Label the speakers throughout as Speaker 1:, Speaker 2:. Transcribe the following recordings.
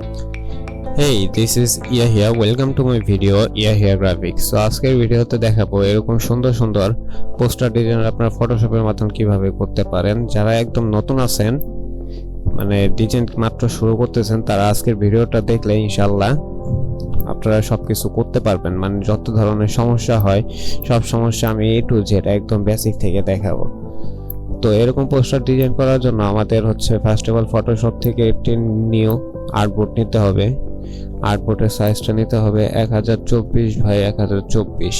Speaker 1: Hey, this is Iya here. Welcome to my video Iya here Graphics. So আজকের ভিডিওতে দেখাবো এরকম সুন্দর সুন্দর পোস্টার ডিজাইন আপনারা ফটোশপের মাধ্যমে কিভাবে করতে পারেন। যারা একদম নতুন আছেন, মানে ডিজাইন মাত্র শুরু করতেছেন, তারা আজকের ভিডিওটা দেখলে ইনশাআল্লাহ আপনারা সবকিছু করতে পারবেন। মানে যত ধরনের সমস্যা হয় সব সমস্যা আমি A to Z একদম বেসিক থেকে দেখাবো। তো এরকম পোস্টার ডিজাইন করার জন্য আমাদের হচ্ছে ফার্স্ট অফ অল ফটোশপ থেকে একটি নিউ আর্টবোর্ড নিতে হবে। আর্টবোর্ডের সাইজটা নিতে হবে 1024x1024।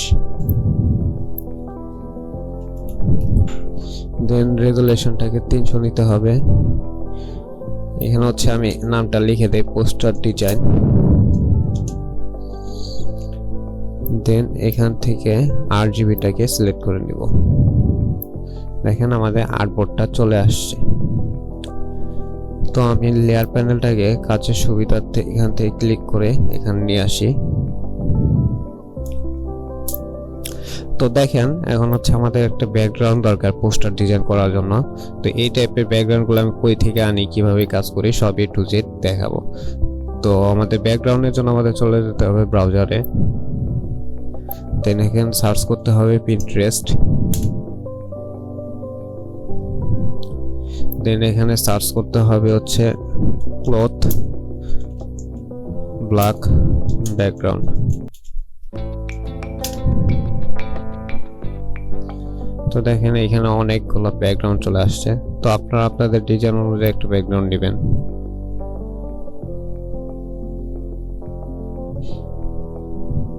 Speaker 1: দেন রেজুলেশনটাকে 300 নিতে হবে। এখানে হচ্ছে আমি নামটা লিখে দেই পোস্টার ডিজাইন। দেন এখান থেকে RGBটাকে সিলেক্ট করে নিব। দেখেন আমাদের আর্টবোর্ডটা চলে আসছে। তো আমি লেয়ার প্যানেলটাকে কাছের সুবিধার্থে এখান থেকে ক্লিক করে এখানে নিয়ে আসি। তো দেখেন এখন হচ্ছে আমাদের একটা ব্যাকগ্রাউন্ড দরকার পোস্টার ডিজাইন করার জন্য। তো এই টাইপের ব্যাকগ্রাউন্ডগুলো আমি কই থেকে আনি, কিভাবে কাজ করি, সব A to Z দেখাবো। তো আমাদের ব্যাকগ্রাউন্ডের জন্য আমাদের চলে যেতে হবে ব্রাউজারে। দেন এখানে সার্চ করতে হবে Pinterest। দেন এখানে সার্চ করতে হবে হচ্ছে ক্লথ ব্ল্যাক ব্যাকগ্রাউন্ড। তো দেখেন এখানে অনেকগুলো ব্যাকগ্রাউন্ড চলে আসছে। তো আপনারা আপনাদের ডিজাইন অনুযায়ী একটা ব্যাকগ্রাউন্ড নেবেন।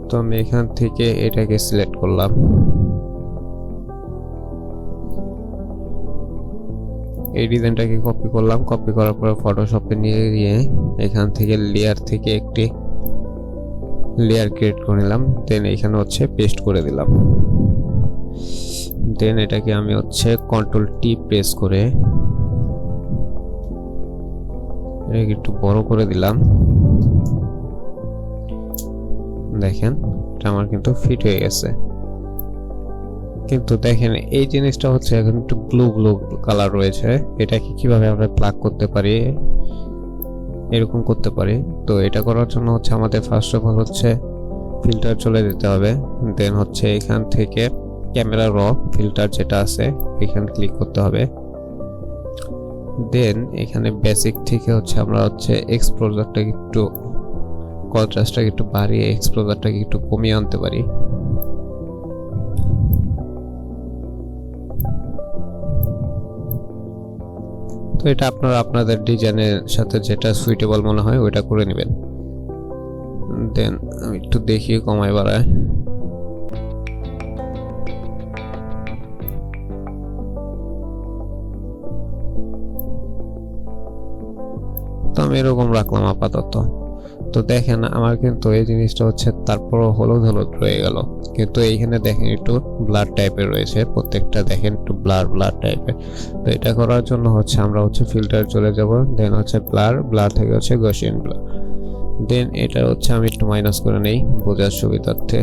Speaker 1: তো আমি এখান থেকে এটাকে সিলেক্ট করলাম। এই ডিজাইনটাকে কপি করলাম। কপি করার পর ফটোশপে নিয়ে গিয়ে এখান থেকে লেয়ার থেকে একটি লেয়ার ক্রিয়েট করে নিলাম। দেন এখানে হচ্ছে পেস্ট করে দিলাম। দেন এটাকে আমি হচ্ছে Ctrl+T প্রেস করে এটাকে একটু বড় করে দিলাম। দেখেন এটা আমার কিন্তু ফিট হয়ে গেছে। কিন্তু দেখেন এই জিনিসটা হচ্ছে এখন একটু ব্লু কালার রয়েছে। এটাকে কিভাবে আমরা প্লাগ করতে পারি, এরকম করতে পারি। তো এটা করার জন্য হচ্ছে আমাদের ফার্স্ট অফ অল হচ্ছে ফিল্টার চলে যেতে হবে। দেন হচ্ছে এখান থেকে ক্যামেরা র ফিল্টার যেটা আছে এখানে ক্লিক করতে হবে। দেন এখানে বেসিক থেকে হচ্ছে আমরা হচ্ছে এক্সপোজারটাকে একটু কন্ট্রাস্টটাকে একটু বাড়িয়ে এক্সপোজারটাকে একটু কমিয়ে আনতে পারি। তো এটা আপনারা আপনাদের ডিজাইনের সাথে যেটা সুইটেবল মনে হয় ওইটা করে নেবেন। দেন আমি একটু দেখি কমায় বাড়ায়। তো আমি এরকম রাখলাম আপাতত। তো দেখেন আমার কিন্তু এই জিনিসটা হচ্ছে তারপরও হলুদ হলুদ রয়ে গেল। কিন্তু এইখানে দেখেন একটু ব্লার টাইপের রয়েছে, প্রত্যেকটা দেখেন একটু ব্লার টাইপের। তো এটা করার জন্য হচ্ছে আমরা হচ্ছে ফিল্টার চলে যাব। দেন হচ্ছে ব্লার থেকে হচ্ছে গসিয়ান ব্লার। দেন এটা হচ্ছে আমি একটু মাইনাস করে নেই বোঝার সুবিধার্থে।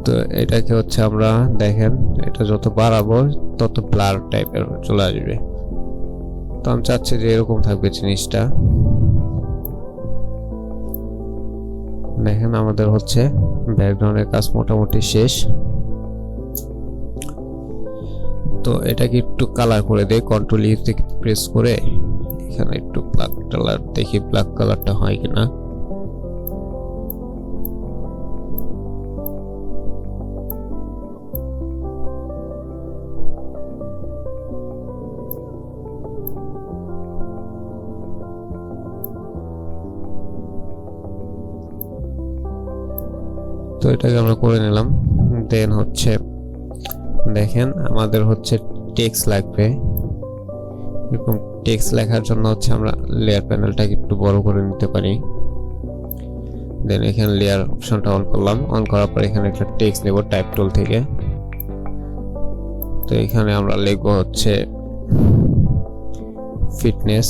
Speaker 1: তো এটাকে হচ্ছে আমরা দেখেন এটা যত বাড়াবো তত ব্লার টাইপের চলে আসবে। তো আমি চাচ্ছি যে এরকম থাকবে জিনিসটা। দেখেন আমাদের হচ্ছে ব্যাকগ্রাউন্ডের কাজ মোটামুটি শেষ। তো এটাকে একটু কালার করে দেই Ctrl+E প্রেস করে এখানে একটু ব্ল্যাক কালার দেখি ব্ল্যাক কালারটা হয় কিনা। তো এটাকে আমরা করে নিলাম। দেন হচ্ছে দেখেন আমাদের হচ্ছে টেক্সট লাগবে। এরকম টেক্সট লেখার জন্য হচ্ছে আমরা লেয়ার প্যানেলটাকে একটু বড় করে নিতে পারি। দেন এখানে লেয়ার অপশনটা অন করলাম। অন করার পর এখানে একটা টেক্সট নেব টাইপ টুল থেকে। তো এখানে আমরা লিখব হচ্ছে ফিটনেস।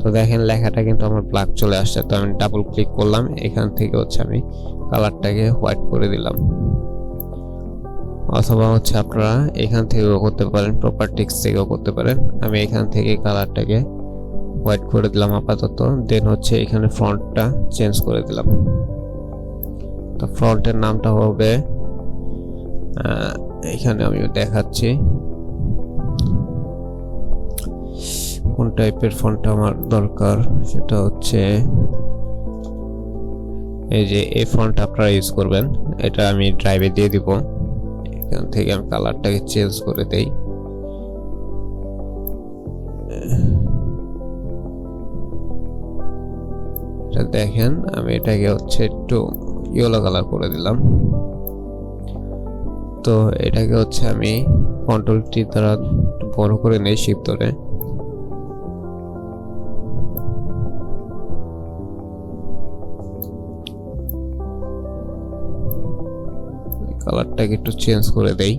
Speaker 1: তো দেখেন লেখাটা কিন্তু আমার ব্ল্যাক চলে আসছে। তো আমি ডাবল ক্লিক করলাম, এখান থেকে হচ্ছে আমি কালারটাকে হোয়াইট করে দিলাম। অথবা হচ্ছে আপনারা এখান থেকেও করতে পারেন, প্রপার্টিস থেকেও করতে পারেন। আমি এখান থেকে কালারটাকে হোয়াইট করে দিলাম আপাতত। দেন হচ্ছে এখানে ফন্টটা চেঞ্জ করে দিলাম। তো ফন্টের নামটা হবে এখানে আমি দেখাচ্ছি কোন টাইপের ফন্টটা আমার দরকার। সেটা হচ্ছে এই যে এই ফন্ট আপনারা ইউজ করবেন। এটা আমি ড্রাইভে দিয়ে দিব। এখান থেকে আমি কালারটাকে চেঞ্জ করে দেই। এটা দেখেন আমি এটাকে হচ্ছে একটু ইয়েলো কালার করে দিলাম। তো এটাকে হচ্ছে আমি কন্ট্রোল টি দ্বারা বড় করে নেই, শিফট ধরে। কালারটাকে একটু চেঞ্জ করে দেই।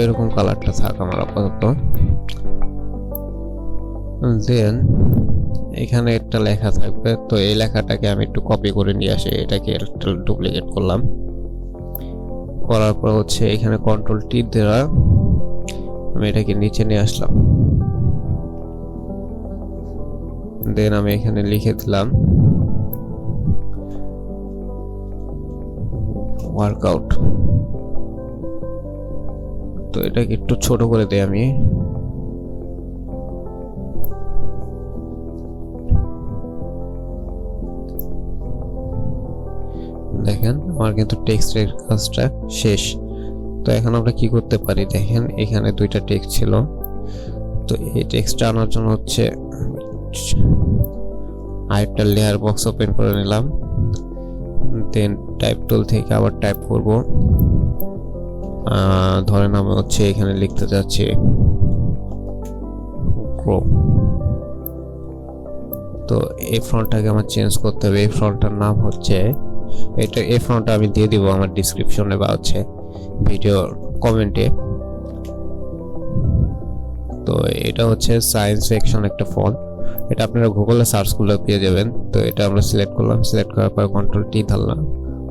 Speaker 1: এরকম কালারটা থাক আমার আপাতত। দেন এখানে একটা লেখা থাকবে, তো এই লেখাটাকে আমি একটু কপি করে নিয়ে আসি। এটাকে একটু ডুপ্লিকেট করলাম। করার পর হচ্ছে এখানে কন্ট্রোল টি দ্বারা আমি এটাকে নিচে নিয়ে আসলাম। দেন আমি এখানে লিখে দিলাম ওয়ার্কআউট। তো এটাকে একটু ছোট করে দেই আমি। দেখেন আমার কিন্তু টেক্সটের কাজটা শেষ। তো এখন আমরা কি করতে পারি, দেখেন এখানে দুইটা টেক্সট ছিল। তো এই টেক্সটটা আনার জন্য হচ্ছে আরেকটা লেয়ার বক্স ওপেন করে নিলাম। দেন টাইপ টুল থেকে আবার টাইপ করব। ধরেন আমি হচ্ছে এখানে লিখতে যাচ্ছি গ্রো। তো এই ফন্টটাকে আমার চেঞ্জ করতে হবে। এই ফন্টটার নাম হচ্ছে এটা। এই ফন্টটা আমি দিয়ে দিব আমার ডেসক্রিপশনে বা হচ্ছে ভিডিও কমেন্টে। তো এটা হচ্ছে সায়েন্স সেকশন একটা ফন্ট। এটা আপনারা গুগলে সার্চ করলে পেয়ে যাবেন। তো এটা আমরা সিলেক্ট করলাম। সিলেক্ট করার পর কন্ট্রোল টি ধরলাম।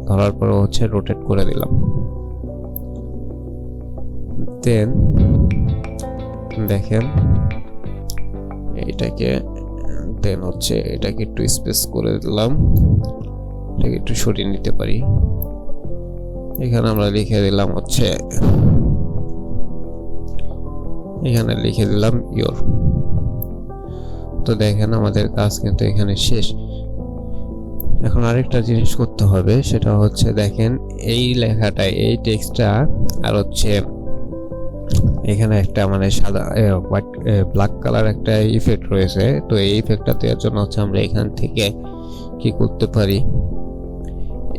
Speaker 1: ধরার পর হচ্ছে রোটেট করে দিলাম। দেন দেখেন এটাকে দেন হচ্ছে এটাকে একটু স্পেস করে দিলাম। এটাকে একটু সরিয়ে নিতে পারি। এখানে আমরা লিখে দিলাম হচ্ছে এখানে লিখে দিলাম ইয়োর। তো দেখেন আমাদের কাজ কিন্তু এখানে শেষ। এখন আরেকটা জিনিস করতে হবে, সেটা হচ্ছে দেখেন এই লেখাটা, এই টেক্সটটা আর হচ্ছে এখানে একটা মানে সাদা হোয়াইট ব্ল্যাক কালার একটা ইফেক্ট রয়েছে। তো এই ইফেক্টটা দেওয়ার জন্য হচ্ছে আমরা এখান থেকে কি করতে পারি,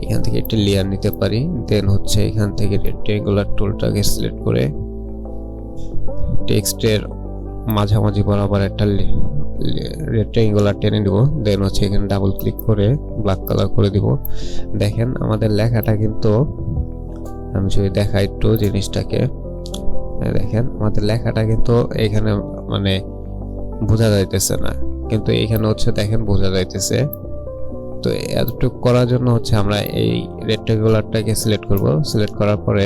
Speaker 1: এখান থেকে একটা লেয়ার নিতে পারি। দেন হচ্ছে এখান থেকে রেক্টেঙ্গুলার টুলটাকে সিলেক্ট করে টেক্সটের মাঝামাঝি বরাবর একটা রেক্টেঙ্গুলার টেনে দিব। দেন হচ্ছে এখানে ডাবল ক্লিক করে ব্ল্যাক কালার করে দিব। দেখেন আমাদের লেখাটা কিন্তু, আমি যদি দেখাই একটু জিনিসটাকে, দেখেন আমাদের লেখাটা কিন্তু এখানে মানে বোঝা যাইতেছে না, কিন্তু এখানে হচ্ছে দেখেন বোঝা যাইতেছে। তো এতটুকু করার জন্য হচ্ছে আমরা এই রেক্টেঙ্গুলারটাকে সিলেক্ট করব। সিলেক্ট করার পরে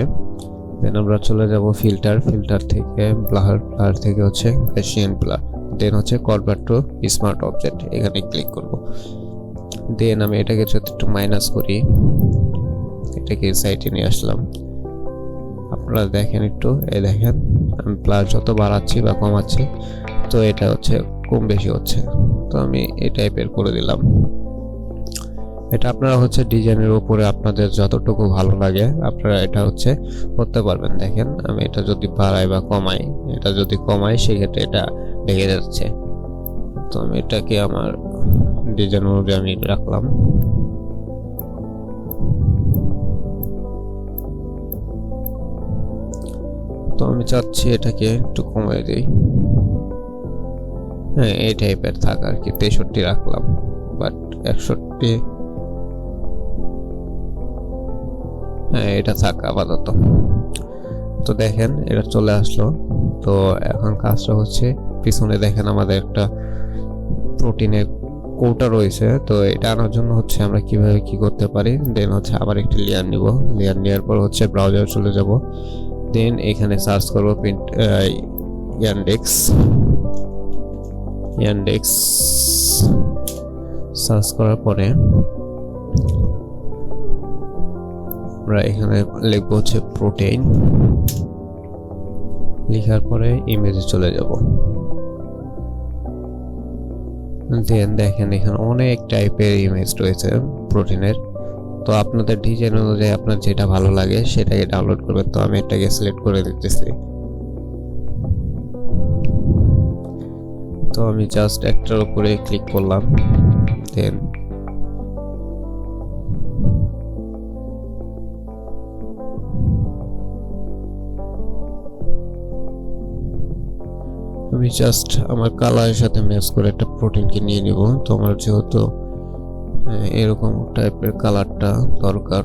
Speaker 1: দেন আমরা চলে যাব ফিল্টার থেকে ব্লার থেকে হচ্ছে গ্যাসিয়ান ব্লার। দেন হচ্ছে কনভার্ট টু স্মার্ট অবজেক্ট, এখানে ক্লিক করব। দেন আমি এটাকে যদি একটু মাইনাস করি, এটাকে সাইডে নিয়ে আসলাম। আপনারা দেখেন একটু, এই দেখেন আমি ব্লার যত বাড়াচ্ছি বা কমাচ্ছি তো এটা হচ্ছে কম বেশি হচ্ছে। তো আমি এই টাইপের করে দিলাম। এটা আপনারা হচ্ছে ডিজাইনের উপরে আপনাদের যতটুকু ভালো লাগে আপনারা এটা হচ্ছে করতে পারবেন। দেখেন আমি এটা যদি বাড়াই বা কমাই, এটা যদি কমাই সেক্ষেত্রে এটা ঢেকে যাচ্ছে। তো আমি এটাকে আমার ডিজাইন অনুযায়ী আমি রাখলাম। তো আমি চাচ্ছি এটাকে একটু কমিয়ে দিই। হ্যাঁ এই টাইপের থাক আর কি, 63 রাখলাম, বাট 61, হ্যাঁ এটা থাক আপাতত। তো দেখেন এটা চলে আসলো। তো এখন কাজটা হচ্ছে, পিছনে দেখেন আমাদের একটা প্রোটিনের কৌটা রয়েছে। তো এটা আনার জন্য হচ্ছে আমরা কিভাবে কি করতে পারি, দেন হচ্ছে আবার একটি লেয়ার নিব। লেয়ার নেওয়ার পর হচ্ছে ব্রাউজার চলে যাব, দেন এখানে সার্চ করব ইয়ান্ডেক্স। ইয়ান্ডেক্স সার্চ করার পরে আমরা এখানে লিখবো হচ্ছে প্রোটিন। লেখার পরে ইমেজে চলে যাব, দেন দেখেন এখানে অনেক টাইপের ইমেজ রয়েছে প্রোটিনের। তো আপনাদের ডিজাইন অনুযায়ী আপনার যেটা ভালো লাগে সেটাকে ডাউনলোড করবেন। তো আমি এটাকে সিলেক্ট করে দিতেছি। তো আমি জাস্ট একটার উপরে ক্লিক করলাম, দেন আমি জাস্ট আমার কালারের সাথে ম্যাচ করে একটা প্রোটিনকে নিয়ে নিব। তো আমার যেহেতু এরকম টাইপের কালারটা দরকার,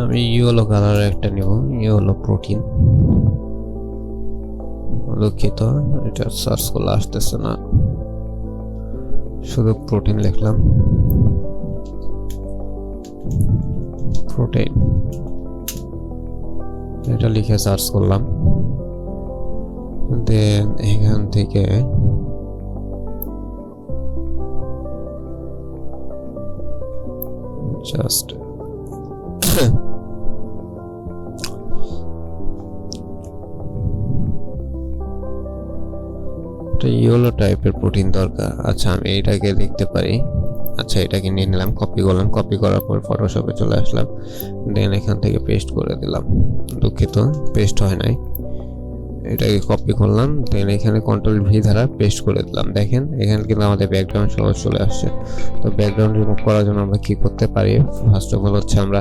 Speaker 1: আমি ইয়েলো কালারের একটা নিব, ইয়েলো প্রোটিন। দুঃখিত, এটা সার্চ করলে আসতেছে না, শুধু প্রোটিন লিখলাম, প্রোটিন এটা লিখে সার্চ করলাম। দেন এখান থেকে জাস্ট ইয়েলো টাইপের প্রোটিন দরকার। আচ্ছা আমি এটাকে দেখতে পারি। আচ্ছা এটাকে নিয়ে নিলাম, কপি করলাম, কপি করার পর ফটোশপে চলে আসলাম, দেন এখান থেকে পেস্ট করে দিলাম। দুঃখিত, পেস্ট হয় নাই, এটাকে কপি করলাম, দেন এখানে কন্ট্রোল ভি দ্বারা পেস্ট করে দিলাম। দেখেন এখানে কিন্তু আমাদের ব্যাকগ্রাউন্ড সহ চলে আসছে। তো ব্যাকগ্রাউন্ড রিমুভ করার জন্য আমরা কি করতে পারি, ফার্স্ট অফ অল হচ্ছে আমরা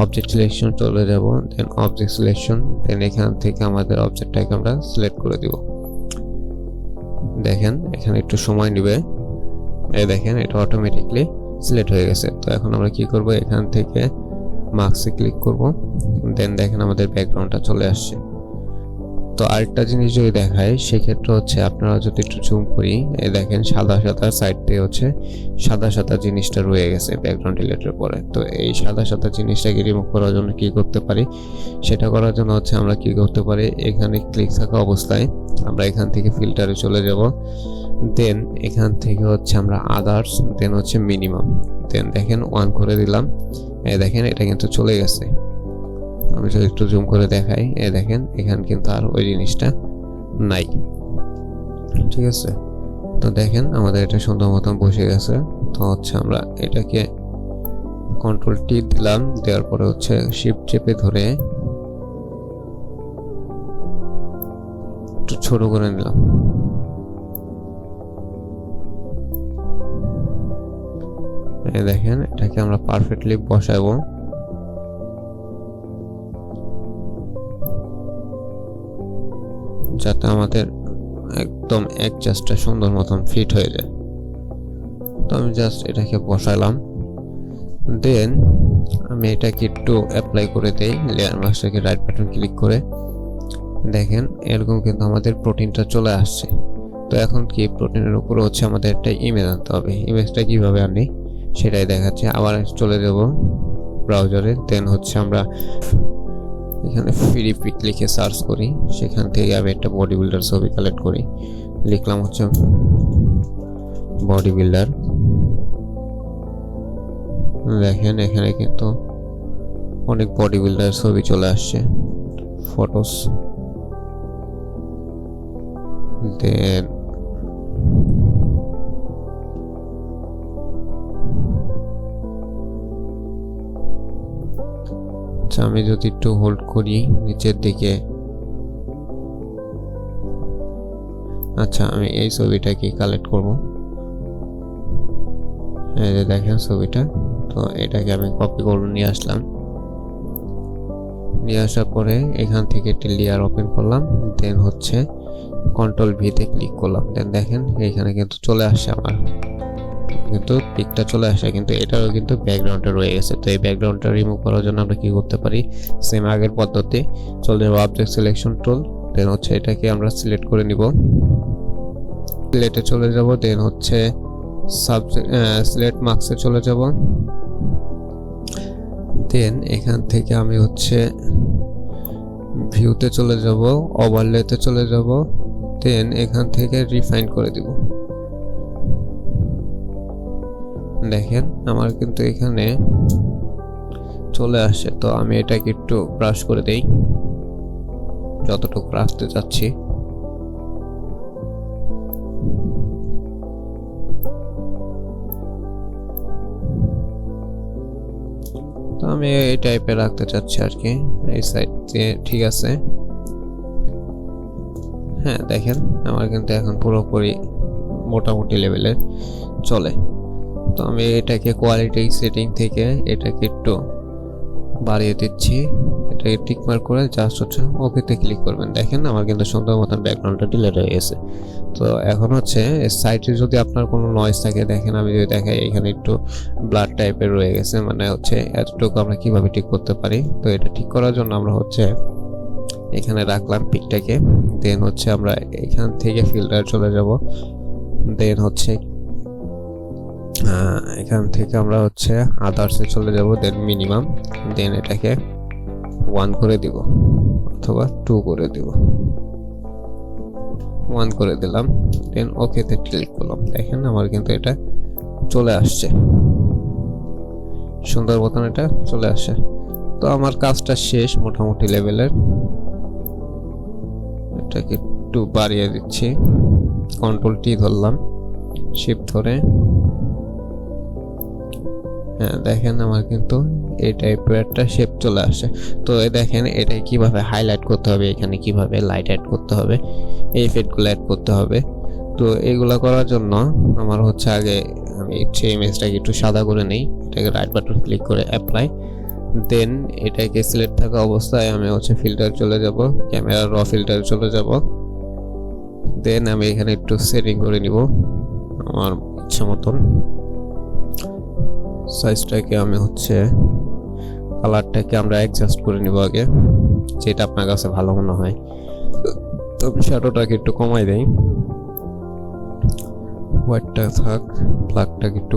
Speaker 1: অবজেক্ট সিলেকশন চলে যাব, দেন অবজেক্ট সিলেকশন, দেন এখান থেকে আমাদের অবজেক্টটাকে আমরা সিলেক্ট করে দিব। দেখেন এখানে একটু সময় নেবে, এই দেখেন এটা অটোমেটিকলি সিলেক্ট হয়ে গেছে। তো এখন আমরা কি করব, এখান থেকে মার্কসে ক্লিক করব, দেন দেখেন আমাদের ব্যাকগ্রাউন্ডটা চলে আসছে। তো আরেকটা জিনিস যদি দেখায় সেক্ষেত্রে হচ্ছে আপনারা যদি একটু জুম করি, এই দেখেন সাদা সাদা সাইড দিয়ে হচ্ছে সাদা সাদা জিনিসটা রয়ে গেছে ব্যাকগ্রাউন্ড ডিলিটের পরে। তো এই সাদা সাদা জিনিসটাকে রিমুভ করার জন্য কি করতে পারি, সেটা করার জন্য হচ্ছে আমরা কি করতে পারি, এখানে ক্লিক থাকা অবস্থায় আমরা এখান থেকে ফিল্টারে চলে যাব, দেন এখান থেকে হচ্ছে আমরা আদার্স, দেন হচ্ছে মিনিমাম, দেন দেখেন 1 করে দিলাম। এই দেখেন এটা কিন্তু চলে গেছে। আমি যদি একটু জুম করে দেখাই, এই দেখেন এখানে কিন্তু আর ওই জিনিসটা নাই। ঠিক আছে, তো দেখেন আমাদের এটা সুন্দর মতন বসে গেছে। তো হচ্ছে আমরা এটাকে কন্ট্রোল টি দিলাম, দেওয়ার পরে হচ্ছে শিফট চেপে ধরে একটু ছোট করে নিলাম। এই দেখেন এটাকে আমরা পারফেক্টলি বসাবো, যাতে আমাদের একদম অ্যাডজাস্টটা সুন্দর মতন ফিট হয়ে যায়। তো আমি জাস্ট এটাকে বসালাম, দেন আমি এটাকে একটু অ্যাপ্লাই করে দেই, লেয়ার মাস্কটাকে রাইট বাটন ক্লিক করে। দেখেন এরকম কিন্তু আমাদের প্রোটিনটা চলে আসছে। তো এখন কি প্রোটিনের উপরে হচ্ছে আমাদের একটা ইমেজ আনতে হবে। ইমেজটা কিভাবে আনি সেটাই দেখাচ্ছি। আবার চলে যাব ব্রাউজারে, দেন হচ্ছে আমরা এখানে ফ্রি পিক লিখে সার্চ করি, সেখান থেকে আমি একটা বডি বিল্ডার ছবি কালেক্ট করি, লিখলাম হচ্ছে বডি বিল্ডার। দেখেন এখানে কিন্তু অনেক বডি বিল্ডার ছবি চলে আসছে, ফটোস, দেন আমি যদি একটু হোল্ড করি নিচের দিকে, আচ্ছা আমি এই ছবিটাকে কালেক্ট করব। এই যে দেখেন ছবিটা, তো এটাকে আমি কপি করে নিয়ে আসলাম, নিয়ে আসার পরে এখান থেকে একটি লেয়ার ওপেন করলাম, দেন হচ্ছে কন্ট্রোল ভিতে ক্লিক করলাম, দেন দেখেন এখানে কিন্তু চলে আসছে আমার কিন্তু পিকটা চলে আসে, কিন্তু এটারও কিন্তু ব্যাকগ্রাউন্ডটা রয়ে গেছে। তো এই ব্যাকগ্রাউন্ডটা রিমুভ করার জন্য আমরা কি করতে পারি, সেম আগের পদ্ধতি চলে যাবো অবজেক্ট সিলেকশন টুল, দেন হচ্ছে এটাকে আমরা সিলেক্ট করে নিব, সিলেক্টে চলে যাব, দেন হচ্ছে সাবজেক্ট সিলেক্ট মার্কসে চলে যাব, দেন এখান থেকে আমি হচ্ছে ভিউতে চলে যাব, ওভারলেতে চলে যাব, দেন এখান থেকে রিফাইন করে দিব। দেখেন আমার কিন্তু এখানে চলে আসে। তো আমি এটাকে একটু ব্রাশ করে দেই যতটুকু রাখতে চাচ্ছি। তো আমি এই টাইপের রাখতে চাচ্ছি আর কি, এই সাইড দিয়ে। ঠিক আছে, হ্যাঁ দেখেন আমার কিন্তু এখন পুরোপুরি মোটামুটি লেভেলের চলে। তো আমি এটাকে কোয়ালিটি সেটিং থেকে এটাকে একটু বাড়িয়ে দিচ্ছি, এটাকে টিক মার্ক করে জাস্ট হচ্ছে ওকেতে ক্লিক করবেন। দেখেন আমার কিন্তু সুন্দর মতন ব্যাকগ্রাউন্ডটা ডিলিট হয়ে গেছে। তো এখন হচ্ছে সাইডে যদি আপনার কোনো নয়েজ থাকে, দেখেন আমি যদি দেখাই এখানে একটু ব্লাড টাইপের রয়ে গেছে, মানে হচ্ছে এতটুকু আমরা কিভাবে ঠিক করতে পারি। তো এটা ঠিক করার জন্য আমরা হচ্ছে এখানে রাখলাম পিকটাকে, দেন হচ্ছে আমরা এখান থেকে ফিল্টার চলে যাব, দেন হচ্ছে এখান থেকে আমরা হচ্ছে আদার্সে চলে যাব, দেন মিনিমাম, দেন এটাকে 1 করে দিব অথবা 2 করে দিব, 1 করে দিলাম, দেন ওকেতে ক্লিক করলাম। দেখেন আমার কিন্তু এটা চলে আসছে, সুন্দর মতন এটা চলে আসে। তো আমার কাজটা শেষ মোটামুটি লেভেলের। এটাকে একটু বাড়িয়ে দিচ্ছি, কন্ট্রোল টি ধরলাম, শিফট ধরে, হ্যাঁ দেখেন আমার কিন্তু এই টাইপের একটা শেপ চলে আসে। তো দেখেন এটা কিভাবে হাইলাইট করতে হবে, এখানে কিভাবে লাইট অ্যাড করতে হবে, এই ইফেক্টগুলো অ্যাড করতে হবে। তো এগুলা করার জন্য আমার হচ্ছে আগে আমি সেই ইমেজটাকে একটু সাদা করে নেই, এটাকে রাইট বাটন ক্লিক করে অ্যাপ্লাই, দেন এটাকে সিলেক্ট থাকা অবস্থায় আমি হচ্ছে ফিল্টার চলে যাব, ক্যামেরা র ফিল্টার চলে যাব, দেন আমি এখানে একটু সেটিং করে নিব আমার ইচ্ছা মতন। সাইজটাকে আমি হচ্ছে কালারটাকে আমরা অ্যাডজাস্ট করে নিব আগে, যেটা আপনার কাছে ভালো মনে হয়। তো আমি শ্যাডোটাকে একটু কমাই দেই, হোয়াইটটা থাক, ব্ল্যাকটাকে একটু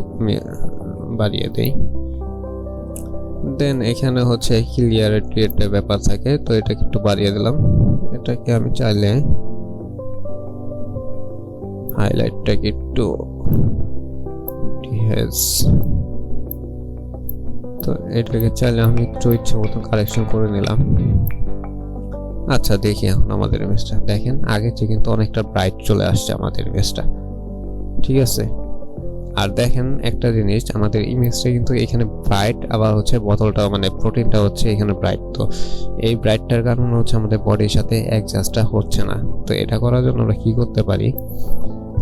Speaker 1: বাড়িয়ে দেই, দেন এখানে হচ্ছে ক্লিয়ারিটি একটা ব্যাপার থাকে, তো এটাকে একটু বাড়িয়ে দিলাম। এটাকে আমি চাইলে হাইলাইটটাকে একটু তো এটাকে চাইলে আমি একটু ইচ্ছা মতন কারেকশন করে নিলাম। আচ্ছা দেখি এখন আমাদের ইমেজটা দেখেন আগের চেয়ে কিন্তু অনেকটা ব্রাইট চলে আসছে আমাদের ইমেজটা, ঠিক আছে। আর দেখেন একটা জিনিস, আমাদের ইমেজটা কিন্তু এখানে ব্রাইট, আবার হচ্ছে বোতলটা মানে প্রোটিনটা হচ্ছে এখানে ব্রাইট। তো এই ব্রাইটটার কারণে হচ্ছে আমাদের বডির সাথে অ্যাডজাস্টটা হচ্ছে না। তো এটা করার জন্য আমরা কি করতে পারি,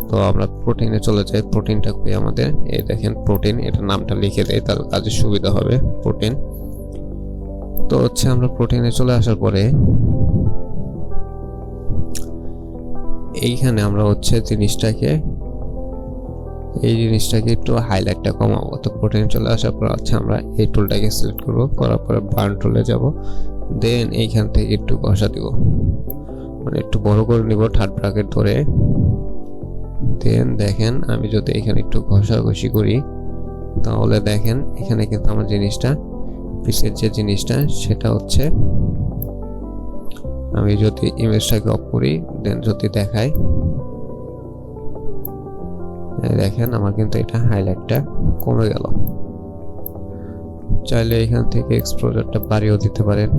Speaker 1: তো আমরা প্রোটিনে চলে যাই, প্রোটিনটা কই আমাদের, এই দেখেন প্রোটিন, এটা নামটা লিখে দেয় তাহলে কাজের সুবিধা হবে, প্রোটিন। তো হচ্ছে আমরা প্রোটিনে চলে আসার পরে এইখানে আমরা হচ্ছে এই জিনিসটাকে একটু হাইলাইটটা কমাবো। তো প্রোটিনে চলে আসার পর হচ্ছে আমরা এই টুলটাকে সিলেক্ট করবো, করার পরে বার্ন টুলে যাব, দেন এইখান থেকে একটু ঘষা দিব, মানে একটু বড় করে নিব থার্ড ব্র্যাকেট ধরে। দেন দেখেন আমি যদি এখানে একটু ঘষাঘষি করি তাহলে দেখেন এখানে কিন্তু আমার জিনিসটা পিসের যে জিনিসটা সেটা হচ্ছে, আমি যদি ইমেজটাকে অফ করি দেন যদি দেখাই, দেখেন আমার কিন্তু এটা হাইলাইটটা কমে গেল। চাইলে এখান থেকে এক্সপোজারটা বাড়িয়েও দিতে পারেন।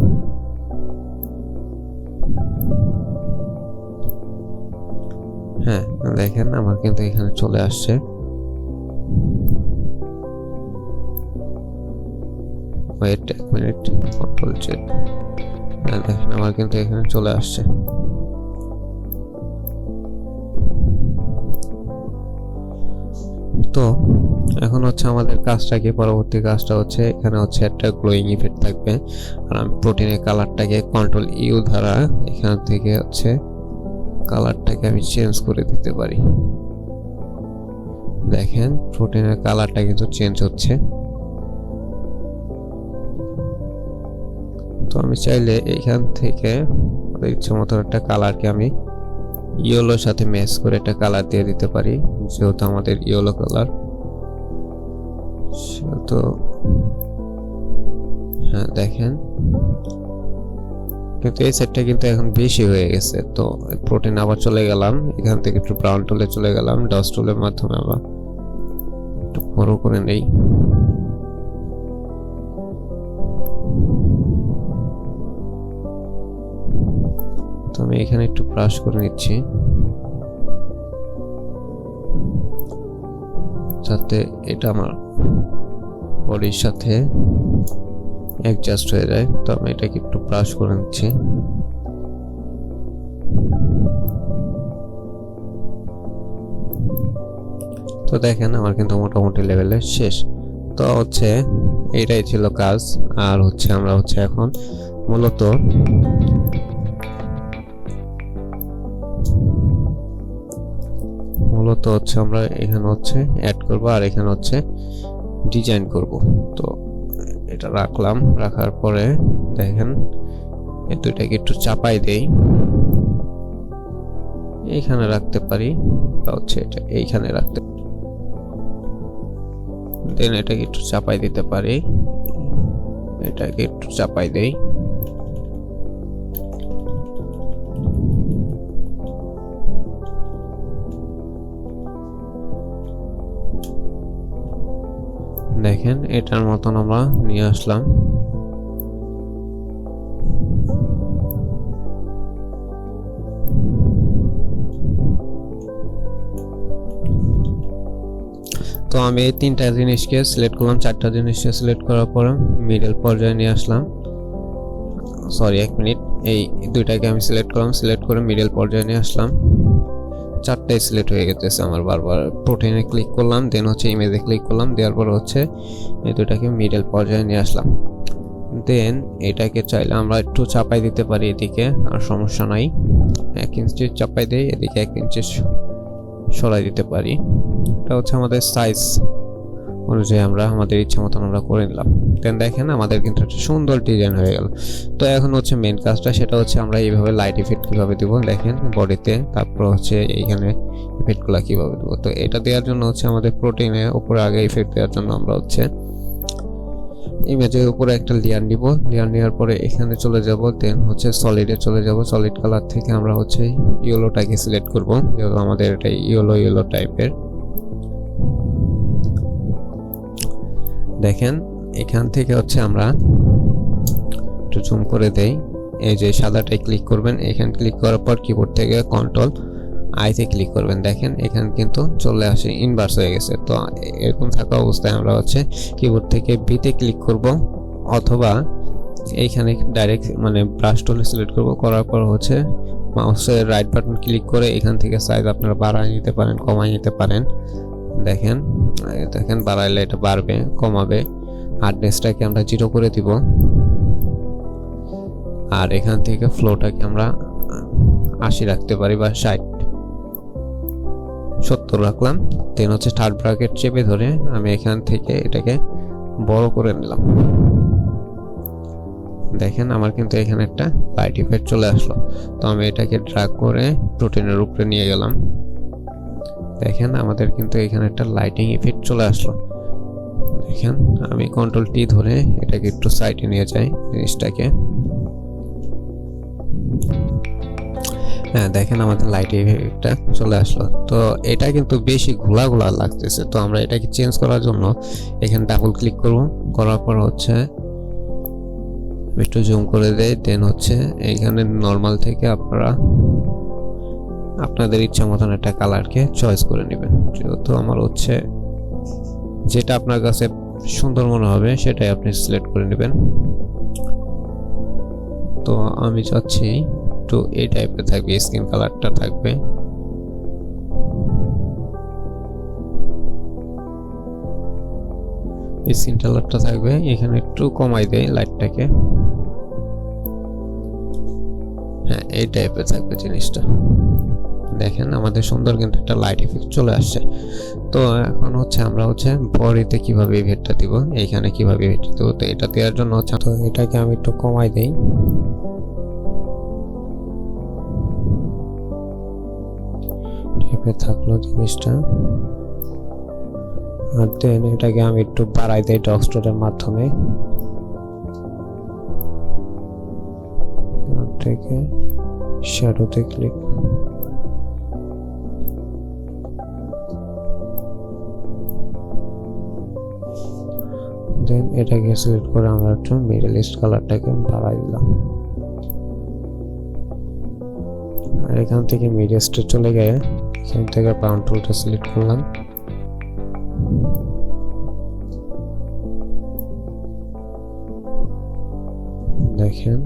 Speaker 1: হ্যাঁ দেখেন আমার কিন্তু এখানে চলে আসছে। ওয়েট এক মিনিট, কন্ট্রোল জেড, হ্যাঁ দেখেন আমার কিন্তু এখানে চলে আসছে। তো এখন হচ্ছে আমাদের কাজটা কি, পরবর্তী কাজটা হচ্ছে এখানে হচ্ছে একটা গ্লোয়িং ইফেক্ট থাকবে। আর আমি প্রোটিনের কালারটাকে কন্ট্রোল ইউ দ্বারা এখান থেকে হচ্ছে কালারটাকে আমি চেঞ্জ করে দিতে পারি। দেখেন প্রোটিনের কালারটা কিন্তু চেঞ্জ হচ্ছে। তো আমি চাইলে এখান থেকে ইচ্ছে মতো একটা কালারকে আমি ইয়েলোর সাথে ম্যাচ করে একটা কালার দিয়ে দিতে পারি, যেহেতু আমাদের ইয়েলো কালার। তো হ্যাঁ দেখেন, কিন্তু এই সেটটা কিন্তু এখন বেশি হয়ে গেছে। তো প্রোটিন আবার চলে গেলাম, এখান থেকে একটু ব্রাউন টুলে চলে গেলাম, ডস টুলের মাধ্যমে আবার একটু বড় করে নেই। তো আমি এখানে একটু ব্রাশ করে নিচ্ছি যাতে এটা আমার বডির সাথে অ্যাডজাস্ট হয়ে যায়। তো আমি এটাকে একটু ব্রাশ করে নিচ্ছি। তো দেখেন আমার কিন্তু মোটামুটি লেভেলে শেষ। তো হচ্ছে এইটাই ছিল কাজ। আর হচ্ছে আমরা হচ্ছে এখন মূলত হচ্ছে আমরা এখানে হচ্ছে অ্যাড করব আর এখানে হচ্ছে ডিজাইন করব। তো এটা রাখলাম, রাখার পরে দেখেন এই দুইটাকে একটু চাপাই দেই, এইখানে রাখতে পারি বা হচ্ছে এটা এইখানে রাখতে পারি। দেন এটাকে একটু চাপাই দিতে পারি, এটাকে একটু চাপাই দেই। দেখেন এটার মতন আমরা নিয়ে আসলাম। তো আমি এই তিনটা জিনিসকে সিলেক্ট করলাম, চারটা জিনিসকে সিলেক্ট করার পর মিডল পর্যায়ে নিয়ে আসলাম। সরি এক মিনিট, এই দুইটাকে আমি সিলেক্ট করলাম, সিলেক্ট করে মিডল পর্যায়ে নিয়ে আসলাম। চারটাই সিলেক্ট হয়ে গেছে আমার। বারবার প্রোটিনে ক্লিক করলাম, দেন হচ্ছে ইমেজে ক্লিক করলাম, দেওয়ার পর হচ্ছে এই দুটাকে মিডল পর্যায়ে নিয়ে আসলাম। দেন এটাকে চাইলে আমরা একটু চাপাই দিতে পারি এদিকে, আর সমস্যা নাই। 1 ইঞ্চি চাপাই দেই, এদিকে 1 ইঞ্চি সরাই দিতে পারি। এটা হচ্ছে আমাদের সাইজ অনুযায়ী আমরা আমাদের ইচ্ছা মতন আমরা করে নিলাম। দেন দেখেন আমাদের কিন্তু একটা সুন্দর ডিজাইন হয়ে গেল। তো এখন হচ্ছে মেন কাজটা, সেটা হচ্ছে আমরা এইভাবে লাইট ইফেক্ট কিভাবে দিব দেখেন বডিতে, তারপর হচ্ছে এইখানে ইফেক্টগুলো কিভাবে দেবো। তো এটা দেওয়ার জন্য হচ্ছে আমাদের প্রোটিনে উপরে আগে ইফেক্ট দেওয়ার জন্য আমরা হচ্ছে ইমেজের উপরে একটা লেয়ার নিব, লেয়ার নেওয়ার পরে এখানে চলে যাব, দেন হচ্ছে সলিডে চলে যাব। সলিড কালার থেকে আমরা হচ্ছে ইয়েলোটাকে সিলেক্ট করব, যেহেতু আমাদের এটা ইয়েলো টাইপের। দেখেন এখান থেকে হচ্ছে আমরা একটু জুম করে দেই, এই যে সাদাটাই ক্লিক করবেন, এখানে ক্লিক করার পর কিবোর্ড থেকে কন্ট্রোল আইতে ক্লিক করবেন। দেখেন এখানে কিন্তু চলে আসে, ইনভার্স হয়ে গেছে। তো এরকম থাকা অবস্থায় আমরা হচ্ছে কিবোর্ড থেকে বিতে ক্লিক করব, অথবা এইখানে ডাইরেক্ট মানে ব্রাশ টুল সিলেক্ট করব, করার পর হচ্ছে মাউসের রাইট বাটন ক্লিক করে এখান থেকে সাইজ আপনারা বাড়ায় নিতে পারেন, কমায় নিতে পারেন। দেখেন বাড়াইলে এটা বাড়বে, কমাবে। হার্ডনেসটাকে আমরা 0 করে দিব, আর এখান থেকে ফ্লোটাকে আমরা 80 রাখতে পারি বা 60, 70 রাখলাম। দেন হচ্ছে থার্ড ব্র্যাকেট চেপে ধরে আমি এখান থেকে এটাকে বড় করে নিলাম। দেখেন আমার কিন্তু এখানে একটা লাইট ইফেক্ট চলে আসলো। তো আমি এটাকে ড্র্যাগ করে প্রোটিনের উপরে নিয়ে গেলাম। দেখেন আমাদের কিন্তু এখানে একটা লাইটিং ইফেক্ট চলে আসলো। দেখেন আমি কন্ট্রোল টি ধরে এটাকে একটু সাইডে নিয়ে যাই জিনিসটাকে। হ্যাঁ দেখেন আমাদের লাইট ইফেক্টটা চলে আসলো। তো এটা কিন্তু বেশি ঘোলা লাগতেছে। তো আমরা এটাকে চেঞ্জ করার জন্য এখানে ডাবল ক্লিক করব, করার পর হচ্ছে একটু জুম করে দেই। দেন হচ্ছে এইখানে নর্মাল থেকে আপনারা আপনাদের ইচ্ছা মতন একটা কালারকে চয়েস করে নেবেন। যেহেতু আমার হচ্ছে যেটা আপনার কাছে সুন্দর মনে হবে সেটাই আপনি সিলেক্ট করে নেবেন। তো আমি চাচ্ছি একটু এই টাইপের থাকবে, স্কিন কালারটা থাকবে। এই সিনটালারটা থাকবে, এখানে একটু কমাই দেই লাইটটাকে। হ্যাঁ, এই টাইপের থাকবে জিনিসটা। দেখেন আমাদের সুন্দর কিন্তু একটা লাইট ইফেক্ট চলে আসছে। তো এখন হচ্ছে আমরা হচ্ছে বডিতে কিভাবে ইফেক্টটা দিব, এইখানে কিভাবে ইফেক্ট দিব। তো এটা দেওয়ার জন্য হচ্ছে, তো এটাকে আমি একটু কমাই দেই। টাইপে থাকলো জিনিসটা। আর দেন এটাকে আমি একটু বাড়াই দেই ডক্সটরের মাধ্যমে। থেকে শ্যাডোতে ক্লিক, দেন এটাকে সিলেক্ট করে আমরা একটু মিডলিস্ট কালারটাকে বাড়াই দিলাম। আর এখান থেকে মিডিয়াস্টে চলে গিয়ে এখান থেকে পাউন্ড টুলটা সিলেক্ট করলাম। দেখেন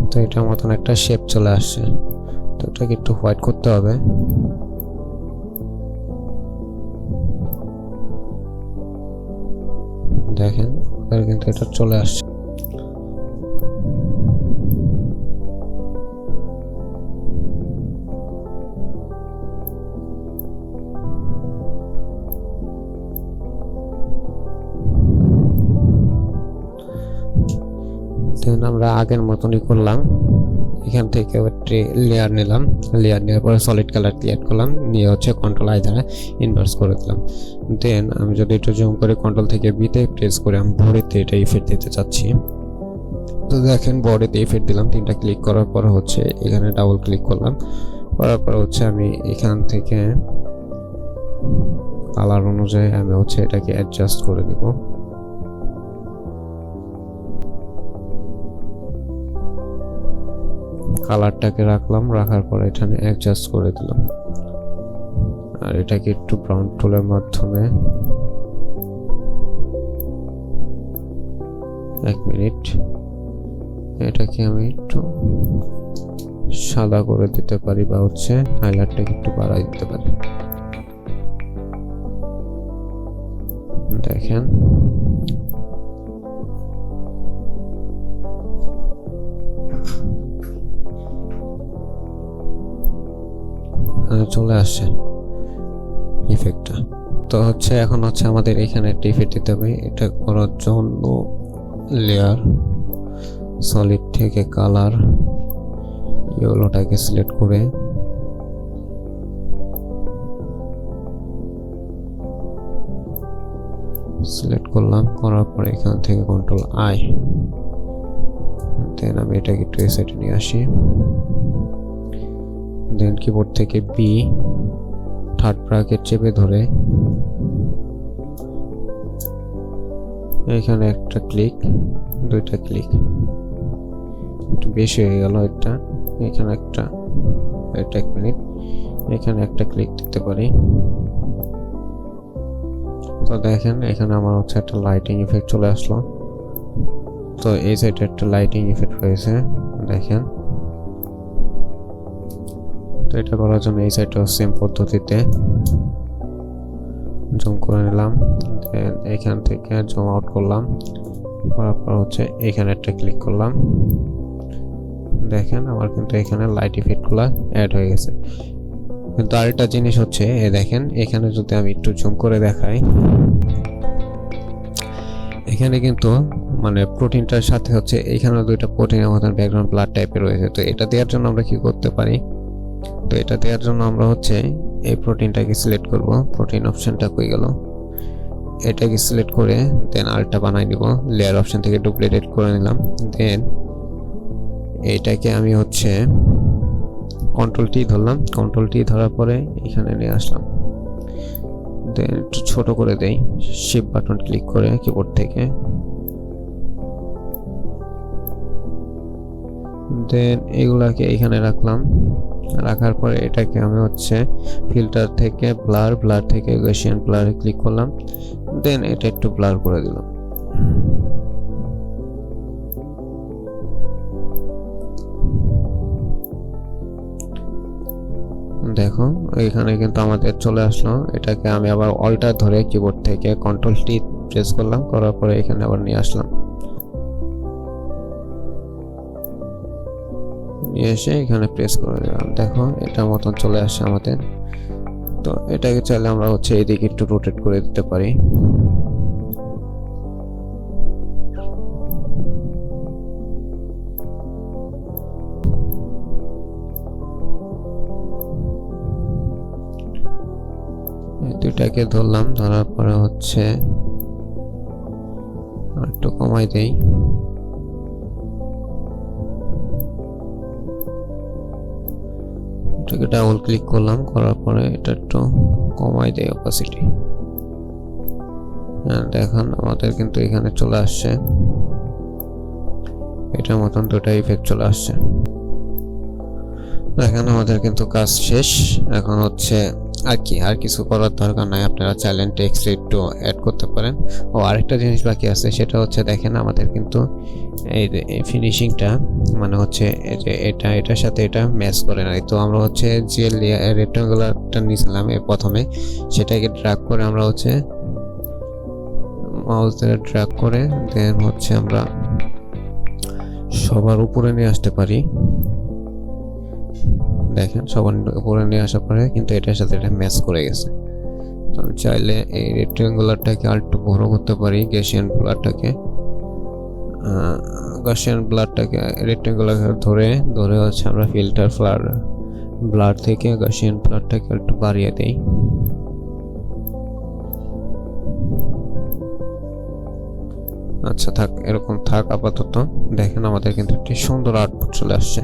Speaker 1: তো এটার মতন একটা শেপ চলে আসছে। তো এটাকে একটু হোয়াইট করতে হবে। দেখেন কিন্তু এটা চলে আসছে। দেন আমরা আগের মতনই করলাম, এখান থেকে একটি লেয়ার নিলাম, লেয়ার নেওয়ার পরে সলিড কালার ক্রিয়েট করলাম, নিয়ে হচ্ছে কন্ট্রোল আই দ্বারা ইনভার্স করে দিলাম। দেন আমি যদি একটু জুম করে কন্ট্রোল থেকে বিতে প্রেস করে আমি বডিতে এটা ইফেক্ট দিতে চাচ্ছি। তো দেখেন বডিতে ইফেক্ট দিলাম, তিনটা ক্লিক করার পর হচ্ছে এখানে ডাবল ক্লিক করলাম, করার পর হচ্ছে আমি এখান থেকে কালার অনুযায়ী আমি হচ্ছে এটাকে অ্যাডজাস্ট করে দিব। কালারটাকে রাখলাম, রাখার পর এখানে অ্যাডজাস্ট করে দিলাম। আর এটাকে একটু ব্রাউন টুলের মাধ্যমে 1 মিনিট এটাকে আমি একটু সাদা করে দিতে পারি, বা হচ্ছে হাইলাইটটাকে একটু বাড়াই দিতে পারি। দেখেন চলে আসছে ইফেক্টটা। তো হচ্ছে এখন হচ্ছে আমাদের এখানে একটা ইফেক্ট দিতে হবে। এটা করার জন্য লেয়ার, সলিড থেকে কালার ইয়েলোটাকে সিলেক্ট করে সিলেক্ট করলাম, করার পরে এখান থেকে কন্ট্রোল আই, দেন আমি এটাকে একটু এই সাইডে নিয়ে আসি। দেন কিবোর্ড থেকে বি থার্ড ব্র্যাকেট চেপে ধরে এখানে একটা ক্লিক, দুইটা ক্লিক, একটু বেশি হয়ে গেল এটা। এখানে একটা, এটা 1 মিনিট, এখানে একটা ক্লিক দিতে পারি। তো দেখেন এখানে আমার হচ্ছে একটা লাইটিং ইফেক্ট চলে আসলো। তো এই সাইডে একটা লাইটিং ইফেক্ট হয়েছে দেখেন। তো এটা করার জন্য এই সাইডটা সেম পদ্ধতিতে জুম করে নিলাম, দেন এখান থেকে জুম আউট করলাম, করার পর হচ্ছে এখানে একটা ক্লিক করলাম। দেখেন আমার কিন্তু এখানে লাইট ইফেক্টগুলো অ্যাড হয়ে গেছে। কিন্তু আরেকটা জিনিস হচ্ছে এই দেখেন এখানে যদি আমি একটু জুম করে দেখাই, এখানে কিন্তু মানে প্রোটিনটার সাথে হচ্ছে এখানে দুইটা প্রোটিনের মতন ব্যাকগ্রাউন্ড ব্লাড টাইপের রয়েছে। তো এটা দেওয়ার জন্য আমরা কি করতে পারি, তো এটা দেওয়ার জন্য আমরা হচ্ছে এই প্রোটিনটাকে সিলেক্ট করব। প্রোটিন অপশনটা কই গেল, এটাকে সিলেক্ট করে দেন আলটা বানাই নিব, লেয়ার অপশন থেকে ডুপ্লিকেট করে নিলাম। দেন এইটাকে আমি হচ্ছে কন্ট্রোল টি ধরলাম, কন্ট্রোল টি ধরার পরে এখানে নিয়ে আসলাম, দেন একটু ছোট করে দেই, শিফট বাটন ক্লিক করে কিবোর্ড থেকে। দেন এগুলাকে এখানে রাখলাম, রাখার পরে এটাকে আমি হচ্ছে ফিল্টার থেকে ব্লার, ব্লার থেকে গসিয়ান ব্লারে ক্লিক করলাম, দেন এটা একটু ব্লার করে দিলাম। দেখো এখানে কিন্তু আমাদের চলে আসলো। এটাকে আমি আবার অল্টার ধরে কিবোর্ড থেকে কন্ট্রোল টি প্রেস করলাম, করার পরে এখানে আবার নিয়ে আসলাম, নিয়ে এসে এখানে প্রেস করে দিলাম। দেখো এটা মতন চলে আসে আমাদের। তো এটাকে চাইলে আমরা এইদিকে একটু রোটেট করে দিতে পারি। দুইটাকে ধরলাম, ধরার পরে একটু কমাই দেই। এটাকে ডাবল ক্লিক করলাম, করার পরে এটা একটু কমাই দেই অপাসিটি। দেখুন আমাদের কিন্তু এখানে চলে আসছে, এটার মতন দুটো ইফেক্ট চলে আসছে। দেখেন আমাদের কিন্তু কাজ শেষ। এখন আর কিছু করার দরকার নাই, আপনারা চাইলে টেক্সট একটু অ্যাড করতে পারেন। ও আরেকটা জিনিস বাকি আছে, সেটা দেখেন আমাদের কিন্তু এই ফিনিশিংটা মানে এই যে এটার সাথে এটা ম্যাচ করে নাই। তো আমরা যে রেক্টাঙ্গুলারটা নিয়েছিলাম প্রথমে, সেটাকে ড্র্যাগ করে আমরা মাউস দিয়ে ড্র্যাগ করে দেন আমরা সবার উপরে নিয়ে আসতে পারি। দেখেন সবার উপরে নিয়ে আসার পরে কিন্তু এটার সাথে এটা ম্যাচ করে গেছে। তো আমি চাইলে এই রেক্টাঙ্গুলারটাকে আর একটু বড় করতে পারি, গেসিয়ান ব্লারটাকে রেক্টাঙ্গুলার ধরে আমরা ফিল্টার ব্লার থেকে গেসিয়ান ব্লারটাকে একটু বাড়িয়ে দেই। আচ্ছা থাক, এরকম থাক আপাতত। দেখেন আমাদের কিন্তু একটি সুন্দর আউটপুট চলে আসছে।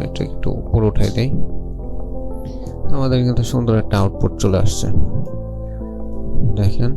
Speaker 1: এটা একটু উপরে উঠাই দেই, আমাদের কিন্তু সুন্দর একটা আউটপুট চলে আসছে। দেখেন